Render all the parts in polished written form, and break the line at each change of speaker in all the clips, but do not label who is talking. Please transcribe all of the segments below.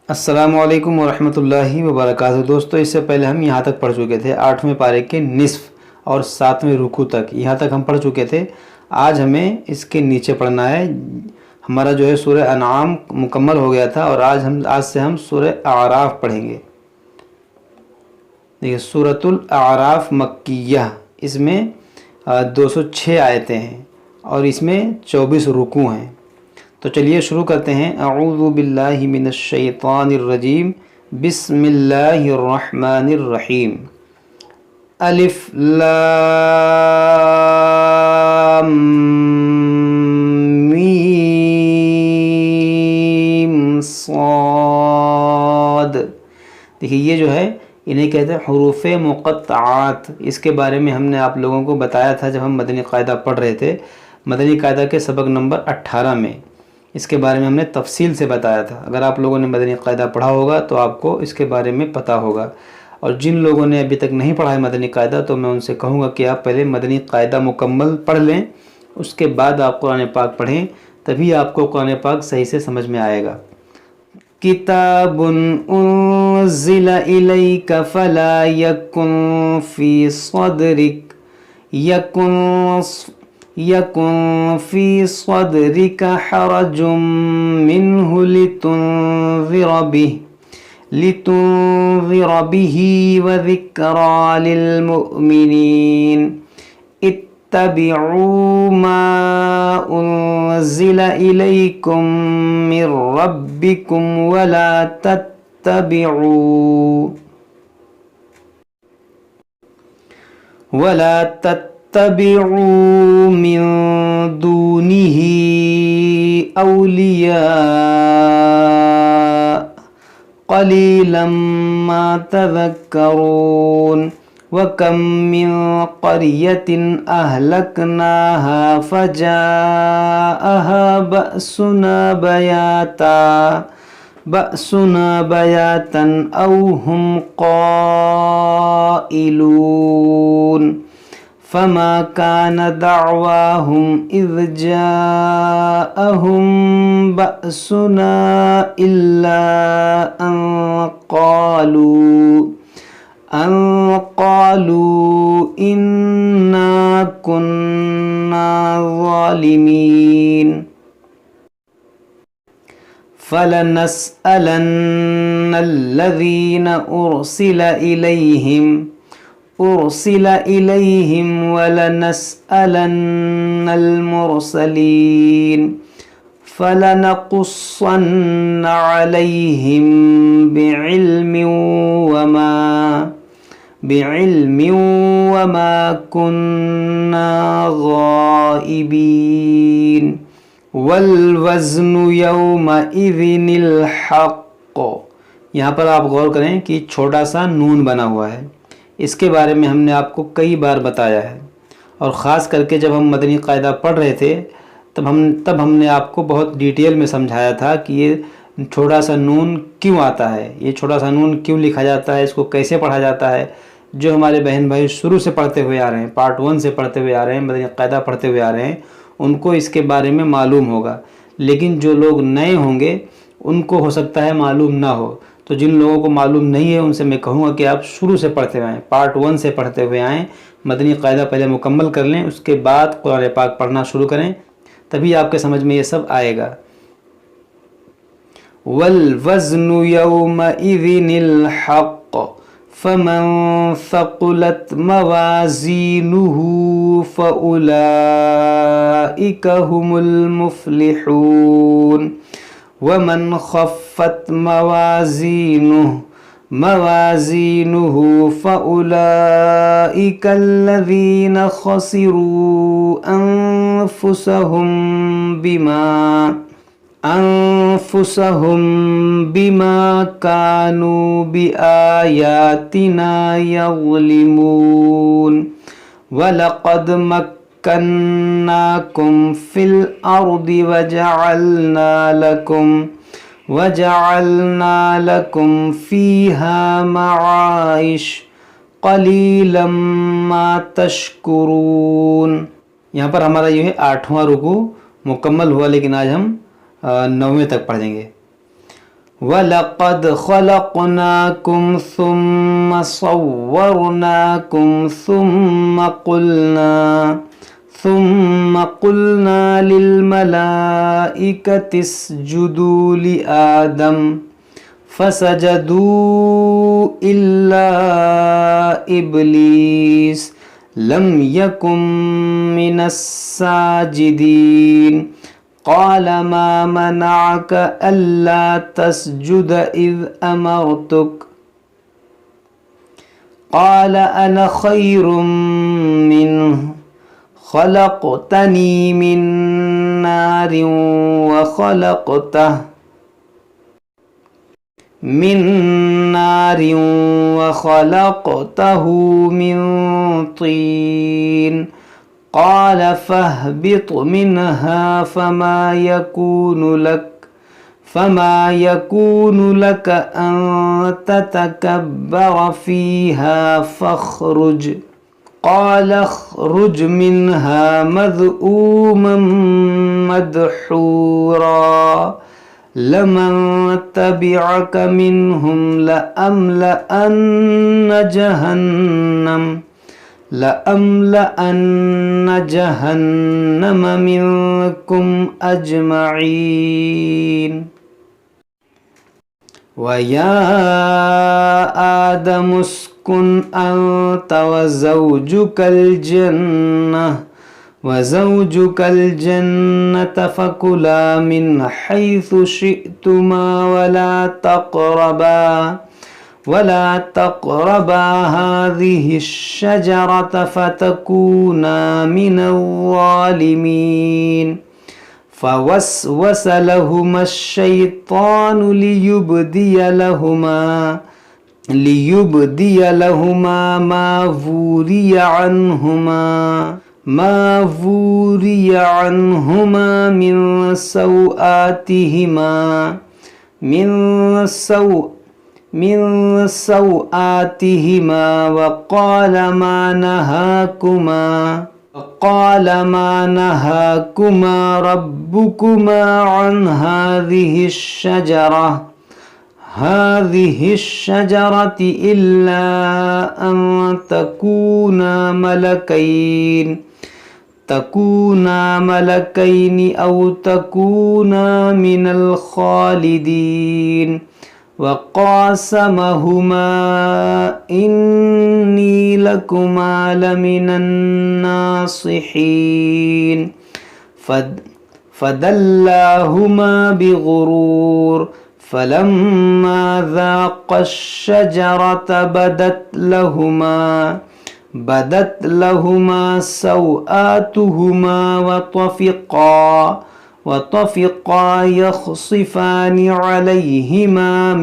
السلام علیکم ورحمۃ اللہ وبرکاتہ۔ دوستو، اس سے پہلے ہم یہاں تک پڑھ چکے تھے 8ویں پارے کے نصف اور 7ویں رکوع تک، یہاں تک ہم پڑھ چکے تھے۔ آج ہمیں اس کے نیچے پڑھنا ہے۔ ہمارا جو ہے سورہ انعام مکمل ہو گیا تھا اور آج سے ہم سورہ اعراف پڑھیں گے۔ دیکھیے، سورۃ الاعراف مکیہ، اس میں 206 آیتیں ہیں اور اس میں 24 رکوع ہیں۔ تو چلیے شروع کرتے ہیں۔ اعوذ باللہ من الشیطان الرجیم، بسم اللہ الرحمن الرحیم۔ الف لام میم صاد۔ دیکھیے، یہ جو ہے انہیں کہتے ہیں حروف مقطعات۔ اس کے بارے میں ہم نے آپ لوگوں کو بتایا تھا جب ہم مدنی قاعدہ پڑھ رہے تھے، مدنی قاعدہ کے سبق نمبر 18 میں اس کے بارے میں ہم نے تفصیل سے بتایا تھا۔ اگر آپ لوگوں نے مدنی قاعدہ پڑھا ہوگا تو آپ کو اس کے بارے میں پتہ ہوگا، اور جن لوگوں نے ابھی تک نہیں پڑھا ہے مدنی قاعدہ تو میں ان سے کہوں گا کہ آپ پہلے مدنی قاعدہ مکمل پڑھ لیں، اس کے بعد آپ قرآن پاک پڑھیں، تبھی آپ کو قرآن پاک صحیح سے سمجھ میں آئے گا۔ کتاب انزل الیک فلا یکن فی صدرک یکن فی صدرک حرج منہ لتنذر به وذکرى للمؤمنین اتبعوا ما انزل الیکم من ربکم ولا تتبعوا من دونه اولیاء قلیلا ما تذکرون وَكَم مِّن قَرْيَةٍ أَهْلَكْنَاهَا فَجَاءَهَا بَأْسُنَا بَيَاتًا أَوْ هُمْ قَائِلُونَ فَمَا كَانَ دَعْوَاهُمْ إِذْ جَاءَهُم بَأْسُنَا إِلَّا أَن قالوا إنا كنا ظالمين فلنسألن الذين أرسل إليهم ولنسألن المرسلين فلنقصن عليهم بعلم وما كنا غائبين والوزن يومئذ الحق۔ یہاں پر آپ غور کریں کہ چھوٹا سا نون بنا ہوا ہے، اس کے بارے میں ہم نے آپ کو کئی بار بتایا ہے، اور خاص کر کے جب ہم مدنی قاعدہ پڑھ رہے تھے تب ہم نے آپ کو بہت ڈیٹیل میں سمجھایا تھا کہ یہ چھوٹا سا نون کیوں آتا ہے، یہ چھوٹا سا نون کیوں لکھا جاتا ہے، اس کو کیسے پڑھا جاتا ہے۔ جو ہمارے بہن بھائی شروع سے پڑھتے ہوئے آ رہے ہیں، پارٹ 1 سے پڑھتے ہوئے آ رہے ہیں، مدنی قاعدہ پڑھتے ہوئے آ رہے ہیں، ان کو اس کے بارے میں معلوم ہوگا، لیکن جو لوگ نئے ہوں گے ان کو ہو سکتا ہے معلوم نہ ہو۔ تو جن لوگوں کو معلوم نہیں ہے ان سے میں کہوں گا کہ آپ شروع سے پڑھتے ہوئے آئیں، پارٹ 1 سے پڑھتے ہوئے آئیں، مدنی قاعدہ پہلے مکمل کر لیں، اس کے بعد قرآن پاک پڑھنا شروع کریں، تبھی آپ کے سمجھ میں یہ سب آئے گا۔ والوزن يومئذ الحق فمن ثقلت موازينه فأولئك هم المفلحون ومن خفت موازينه فأولئك الذين خسروا أنفسهم بما كانوا بآياتنا يظلمون وَلَقَدْ مَكَّنَّاكُمْ فِي الْأَرْضِ وَجَعَلْنَا لَكُمْ فِيهَا مَعَائِشَ قَلِيلًا مَا تَشْكُرُونَ۔ یہاں پر ہمارا یہ ہے 8واں رکوع مکمل ہوا، لیکن آج ہم 9ویں تک پڑھیں گے۔ وَلَقَدْ خَلَقْنَاكُمْ ثُمَّ صَوَّرْنَاكُمْ ثُمَّ قُلْنَا لِلْمَلَائِكَةِ اسْجُدُوا لِآدَمَ فَسَجَدُوا إِلَّا إِبْلِيسَ لَمْ يَكُنْ مِنَ السَّاجِدِينَ قال ما منعك ألا تسجد إذ أمرتك قال أنا خير منه خلقتني من نار وخلقته من طين قال فاهبط منها فما يكون لك أن تتكبر فيها فاخرج قال اخرج منها مذءوما مدحورا لمن تبعك منهم لأملأن جهنم منكم أجمعين ويا آدم اسكن أنت وزوجك الجنة فكلا من حيث شئتما ولا تقربا هذه الشجرة فتكونا من الظالمين فوسوس لهما الشيطان ليبدي لهما ما وري عنهما من سوآتهما وقال ما نهاكما ربكما عن هذه الشجرة إلا أن تكونا ملكين أو تكونا من الخالدين وقاسمهما إني لكما لمن الناصحين فدلاهما بغرور فلما ذاقا الشجرة بدت لهما سوآتهما وطفقا يخصفان عليهما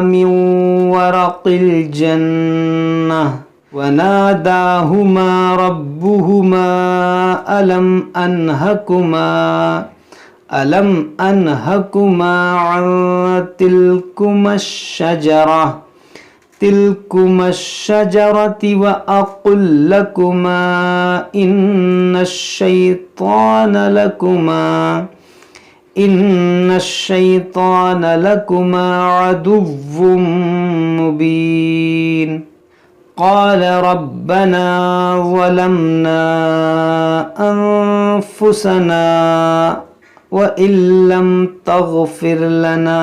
من ورق الجنة وناداهما ربهما ألم أنهكما عن تلكما الشجرة وأقل لكما إن الشيطان لكما عدو مبين قال ربنا ظلمنا أنفسنا وإن لم تغفر لنا.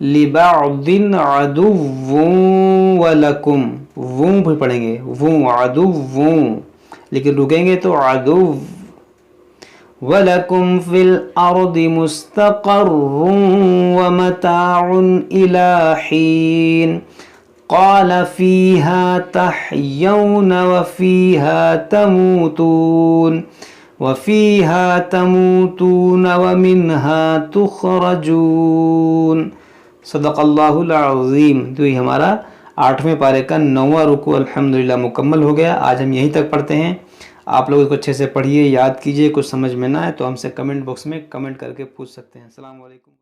لِبَعْضٍ عَدُوٌّ وَلَكُمْ، وہ بھی پڑھیں گے، وہ عدو، لیکن رکیں گے تو عدو. وَلَكُمْ فِي الْأَرْضِ مُسْتَقَرٌّ وَمَتَاعٌ إِلَىٰ حِينٍ قَالَ فِيهَا تَحْيَوْنَ وَفِيهَا تَمُوتُونَ وَمِنْهَا تُخْرَجُونَ. صدق اللہ العظیم. تو یہ ہمارا 8ویں پارے کا 9واں رکوع الحمدللہ مکمل ہو گیا. آج ہم یہیں تک پڑھتے ہیں. آپ لوگ اس کو اچھے سے پڑھیے، یاد کیجئے. کچھ سمجھ میں نہ آئے تو ہم سے کمنٹ باکس میں کمنٹ کر کے پوچھ سکتے ہیں. السلام علیکم.